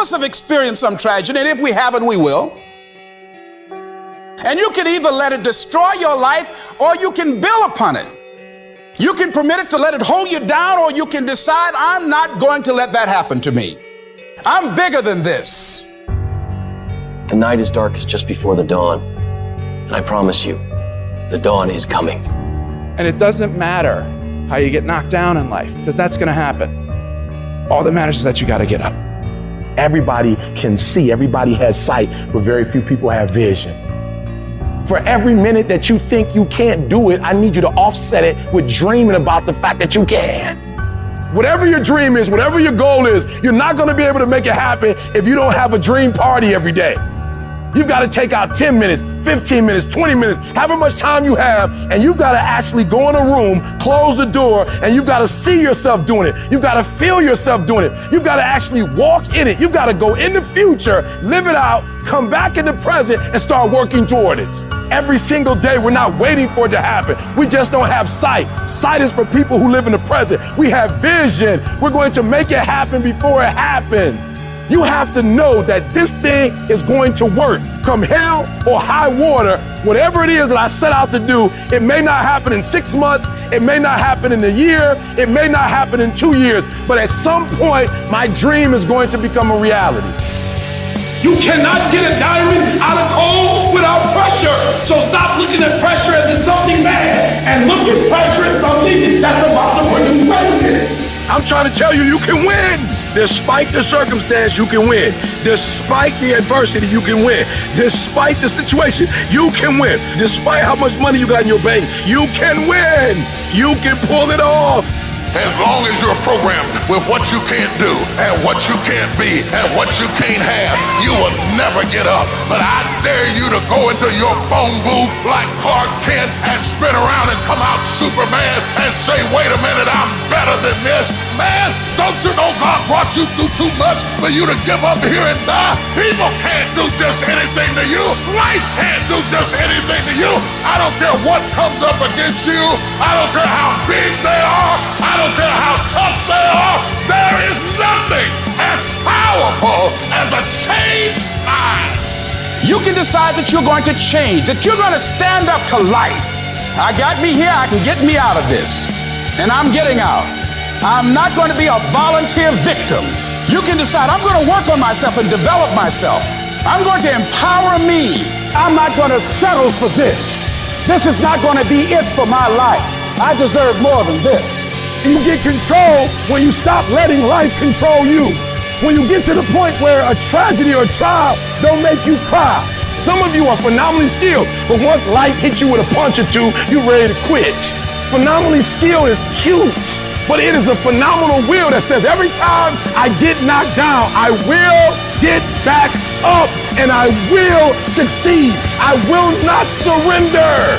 us have experienced some tragedy, and if we haven't, we will. And you can either let it destroy your life or you can build upon it. You can permit it to let it hold you down, or you can decide, I'm not going to let that happen to me. I'm bigger than this. The night is darkest just before the dawn. And I promise you, the dawn is coming. And it doesn't matter how you get knocked down in life, because that's going to happen. All that matters is that you got to get up. Everybody can see, everybody has sight, but very few people have vision. For every minute that you think you can't do it, I need you to offset it with dreaming about the fact that you can. Whatever your dream is, whatever your goal is, you're not going to be able to make it happen if you don't have a dream party every day. You've got to take out 10 minutes, 15 minutes, 20 minutes, however much time you have, and you've got to actually go in a room, close the door, and you've got to see yourself doing it. You've got to feel yourself doing it. You've got to actually walk in it. You've got to go in the future, live it out, come back in the present, and start working toward it. Every single day, we're not waiting for it to happen. We just don't have sight. Sight is for people who live in the present. We have vision. We're going to make it happen before it happens. You have to know that this thing is going to work. Come hell or high water, whatever it is that I set out to do, it may not happen in 6 months, it may not happen in a year, it may not happen in 2 years, but at some point, my dream is going to become a reality. You cannot get a diamond out of coal without pressure. So stop looking at pressure as it's something bad and look at pressure as something that's about to bring you greatness. I'm trying to tell you, you can win. Despite the circumstance, you can win. Despite the adversity, you can win. Despite the situation, you can win. Despite how much money you got in your bank, you can win. You can pull it off. As long as you're programmed with what you can't do and what you can't be and what you can't have, you will never get up. But I dare you to go into your phone booth like Clark Kent and spin around and come out Superman and say, wait a minute, I'm better than this. Man, don't you know God brought you through too much for you to give up here and die? People can't do just anything to you. Life can't do just anything to you. I don't care what comes up against you. I don't care how big they are. I don't care how tough they are. There is nothing as powerful as a changed mind. You can decide that you're going to change, that you're going to stand up to life. I got me here, I can get me out of this. And I'm getting out. I'm not going to be a volunteer victim. You can decide, I'm going to work on myself and develop myself. I'm going to empower me. I'm not going to settle for this. This is not going to be it for my life. I deserve more than this. You get control when you stop letting life control you. When you get to the point where a tragedy or a trial don't make you cry. Some of you are phenomenally skilled, but once life hits you with a punch or two, you're ready to quit. Phenomenally skilled is cute, but it is a phenomenal will that says every time I get knocked down, I will get back up and I will succeed. I will not surrender.